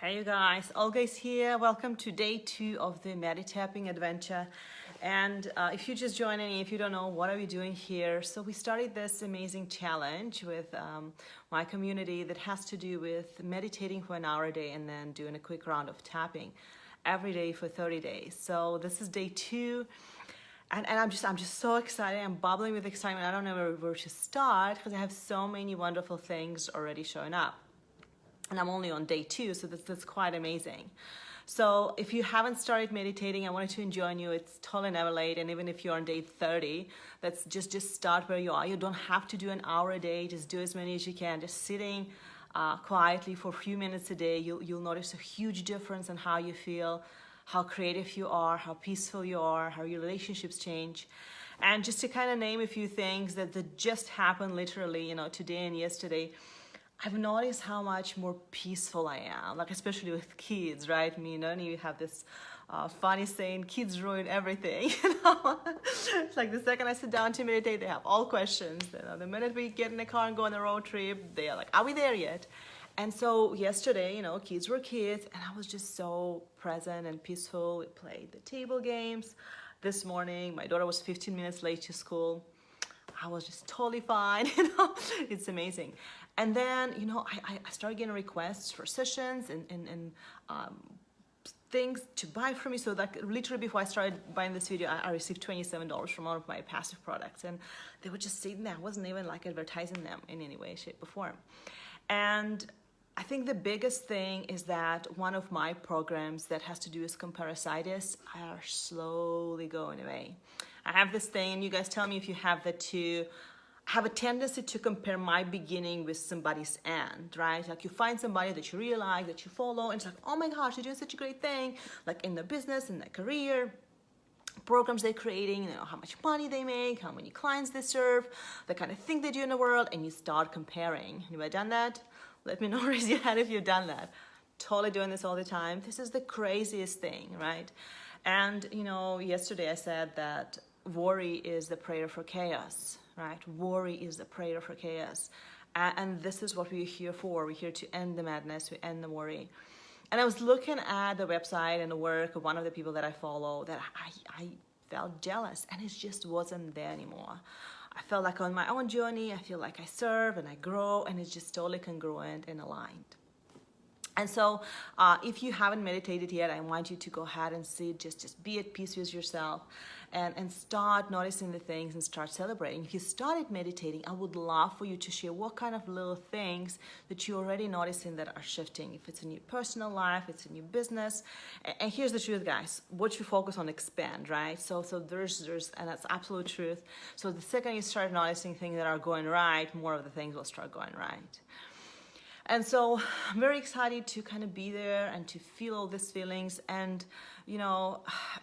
Hey you guys, Olga's here. Welcome to day 2 of the Meditapping adventure. And if you're just joining, if you don't know what are we doing here, so we started this amazing challenge with my community that has to do with meditating for an hour a day and then doing a quick round of tapping every day for 30 days. So this is day 2. And I'm just so excited. I'm bubbling with excitement. I don't know where to start because I have so many wonderful things already showing up. And I'm only on day 2, so that's quite amazing. So if you haven't started meditating, I wanted to join you. It's totally never late, and even if you're on day 30, that's just start where you are. You don't have to do an hour a day. Just do as many as you can. Just sitting quietly for a few minutes a day. You'll notice a huge difference in how you feel, how creative you are, how peaceful you are, how your relationships change. And just to kind of name a few things that just happened literally, today and yesterday. I've noticed how much more peaceful I am, like especially with kids, right? You have this funny saying, kids ruin everything. It's like the second I sit down to meditate, they have all questions. The minute we get in the car and go on a road trip, they are like, are we there yet? And so yesterday, kids were kids, and I was just so present and peaceful. We played the table games. This morning, my daughter was 15 minutes late to school. I was just totally fine, It's amazing. And then, I started getting requests for sessions and things to buy from me. So that literally before I started buying this video, I received $27 from one of my passive products. And they were just sitting there. I wasn't even like advertising them in any way, shape, or form. And I think the biggest thing is that one of my programs that has to do with comparasytis are slowly going away. I have this thing, and you guys tell me if you have that too. I have a tendency to compare my beginning with somebody's end, right? Like you find somebody that you really like, that you follow, and it's like, oh my gosh, they're doing such a great thing, like in their business, in their career, programs they're creating, how much money they make, how many clients they serve, the kind of thing they do in the world, and you start comparing. Have you done that? Let me know, raise your hand if you've done that. Totally doing this all the time. This is the craziest thing, right? And, yesterday I said that worry is the prayer for chaos, right? Worry is the prayer for chaos. And this is what we're here for. We're here to end the madness, we end the worry. And I was looking at the website and the work of one of the people that I follow that I felt jealous, and it just wasn't there anymore. I felt like on my own journey, I feel like I serve and I grow, and it's just totally congruent and aligned. And so if you haven't meditated yet, I want you to go ahead and sit, just be at peace with yourself and start noticing the things and start celebrating. If you started meditating, I would love for you to share what kind of little things that you're already noticing that are shifting. If it's in your personal life, it's in your business. And here's the truth, guys. What you focus on expand, right? So there's, and that's absolute truth. So the second you start noticing things that are going right, more of the things will start going right. And so I'm very excited to kind of be there and to feel all these feelings. And,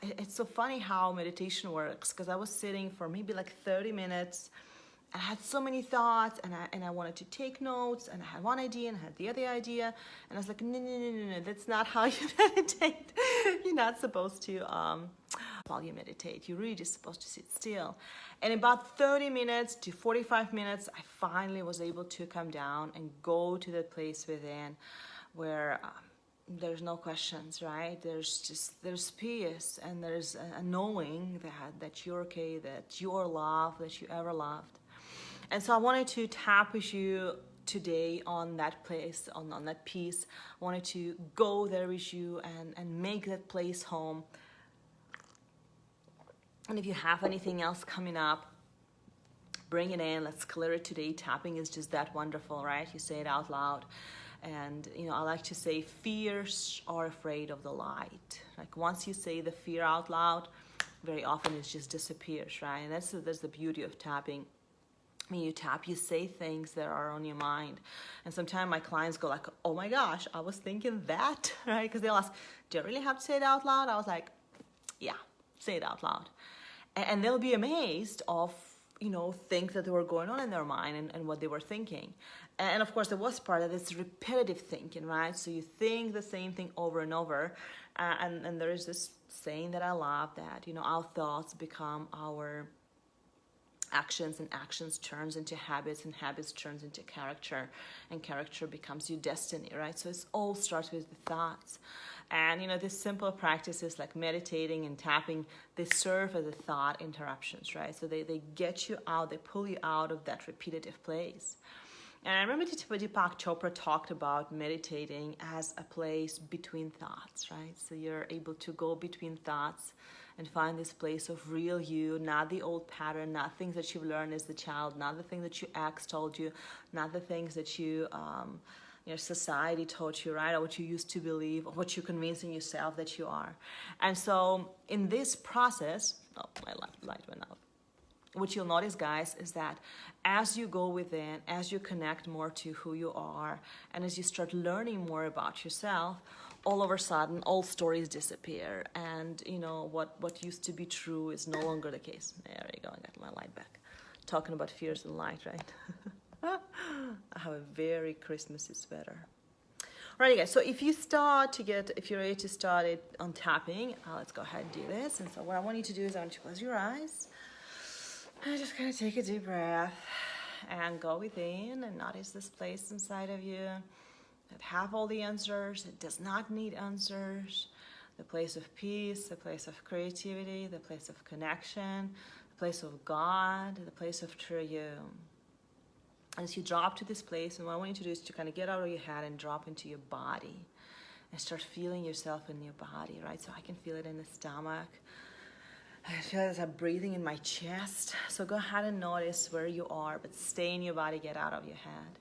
it's so funny how meditation works, because I was sitting for maybe like 30 minutes and I had so many thoughts, and I wanted to take notes, and I had one idea and I had the other idea. And I was like, no, that's not how you meditate. You're not supposed to, while you meditate, you're really just supposed to sit still. And about 30 minutes to 45 minutes, I finally was able to come down and go to that place within where there's no questions, right? There's peace, and there's a knowing that you're okay, that you're loved, that you ever loved. And so I wanted to tap with you today on that place, on that peace. I wanted to go there with you and make that place home. And if you have anything else coming up, bring it in. Let's clear it today. Tapping is just that wonderful, right? You say it out loud. And, I like to say fears are afraid of the light. Like once you say the fear out loud, very often it just disappears, right? And that's the beauty of tapping. When you tap, you say things that are on your mind. And sometimes my clients go like, oh my gosh, I was thinking that, right? Because they'll ask, do I really have to say it out loud? I was like, yeah, say it out loud. And they'll be amazed of, things that were going on in their mind and what they were thinking. And of course, the worst part of it is repetitive thinking, right? So you think the same thing over and over. And there is this saying that I love that, our thoughts become our actions, and actions turns into habits, and habits turns into character, and character becomes your destiny, right? So it all starts with the thoughts. And these simple practices like meditating and tapping, they serve as a thought interruptions, right? So they get you out, they pull you out of that repetitive place. And I remember Deepak Chopra talked about meditating as a place between thoughts, right? So you're able to go between thoughts and find this place of real you, not the old pattern, not things that you've learned as a child, not the things that your ex told you, not the things that society taught you, right? Or what you used to believe, or what you're convincing yourself that you are. And so in this process, my light went out. What you'll notice, guys, is that as you go within, as you connect more to who you are, and as you start learning more about yourself, all of a sudden, all stories disappear. And, what used to be true is no longer the case. There you go, I got my light back. Talking about fears and light, right? I have a very Christmassy sweater. Alrighty, guys, so if you're ready to start it on tapping, let's go ahead and do this. And so what I want you to do is I want you to close your eyes. And just kind of take a deep breath and go within and notice this place inside of you that have all the answers. It does not need answers. The place of peace, the place of creativity, the place of connection, the place of God, the place of true you. And as you drop to this place, and what I want you to do is to kind of get out of your head and drop into your body and start feeling yourself in your body, right? So I can feel it in the stomach. I feel it as I'm breathing in my chest. So go ahead and notice where you are, but stay in your body, get out of your head.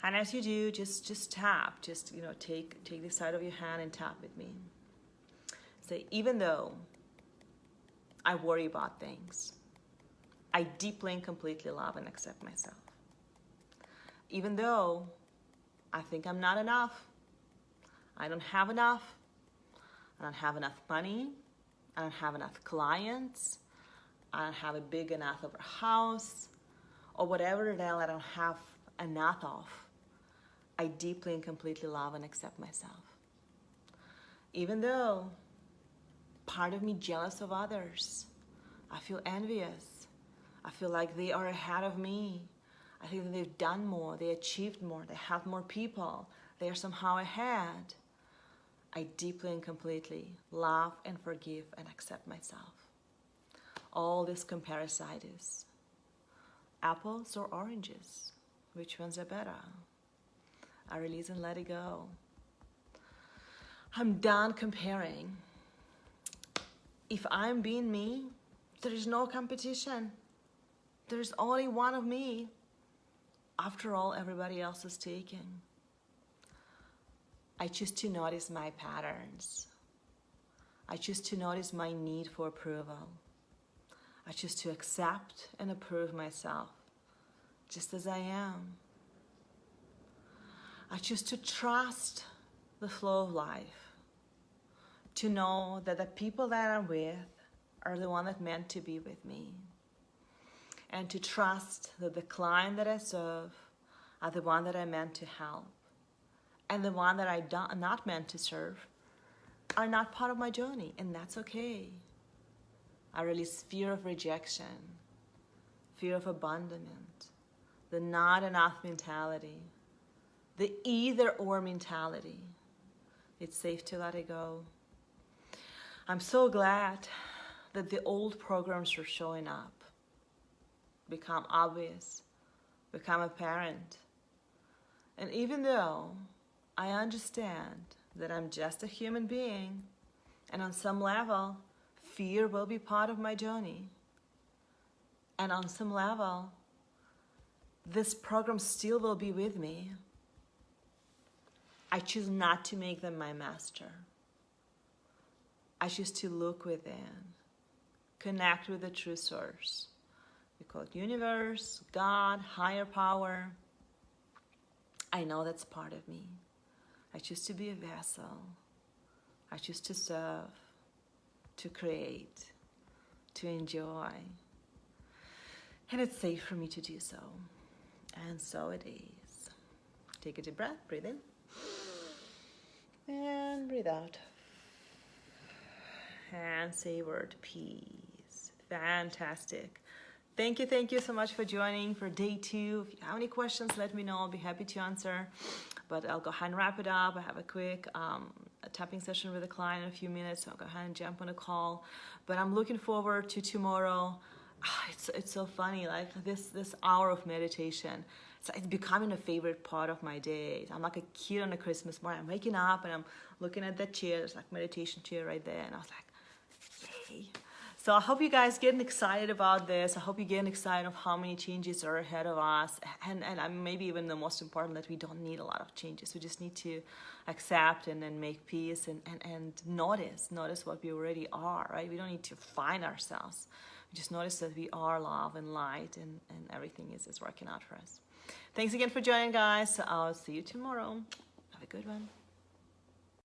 And as you do, just tap. Just, take the side of your hand and tap with me. Say, even though I worry about things, I deeply and completely love and accept myself. Even though I think I'm not enough, I don't have enough, I don't have enough money, I don't have enough clients, I don't have a big enough of a house, or whatever the hell I don't have enough of, I deeply and completely love and accept myself. Even though part of me jealous of others, I feel envious, I feel like they are ahead of me, I think that they've done more, they achieved more, they have more people, they are somehow ahead. I deeply and completely love and forgive and accept myself. All this comparasytis. Apples or oranges? Which ones are better? I release and let it go. I'm done comparing. If I'm being me, there is no competition. There's only one of me. After all, everybody else is taken. I choose to notice my patterns. I choose to notice my need for approval. I choose to accept and approve myself just as I am. I choose to trust the flow of life, to know that the people that I'm with are the one that meant to be with me, and to trust that the client that I serve are the one that I meant to help, and the one that I'm not meant to serve are not part of my journey, and that's okay. I release fear of rejection, fear of abandonment, the not enough mentality, the either or mentality. It's safe to let it go. I'm so glad that the old programs are showing up, become obvious, become apparent. And even though I understand that I'm just a human being, and on some level, fear will be part of my journey, and on some level, this program still will be with me, I choose not to make them my master. I choose to look within, connect with the true source. We call it universe, God, higher power. I know that's part of me. I choose to be a vessel. I choose to serve, to create, to enjoy. And it's safe for me to do so. And so it is. Take a deep breath, breathe in. And breathe out. And say word peace. Fantastic. Thank you so much for joining for day 2. If you have any questions, let me know. I'll be happy to answer. But I'll go ahead and wrap it up. I have a quick a tapping session with a client in a few minutes, so I'll go ahead and jump on a call. But I'm looking forward to tomorrow. It's so funny, like this hour of meditation. So it's becoming a favorite part of my day. I'm like a kid on a Christmas morning. I'm waking up and I'm looking at that chair. There's like meditation chair right there, and I was like, yay. So I hope you guys getting excited about this. I hope you're getting excited of how many changes are ahead of us. And maybe even the most important, that we don't need a lot of changes. We just need to accept and then make peace and notice what we already are, right? We don't need to find ourselves. We just notice that we are love and light, and everything is working out for us. Thanks again for joining, guys. I'll see you tomorrow. Have a good one.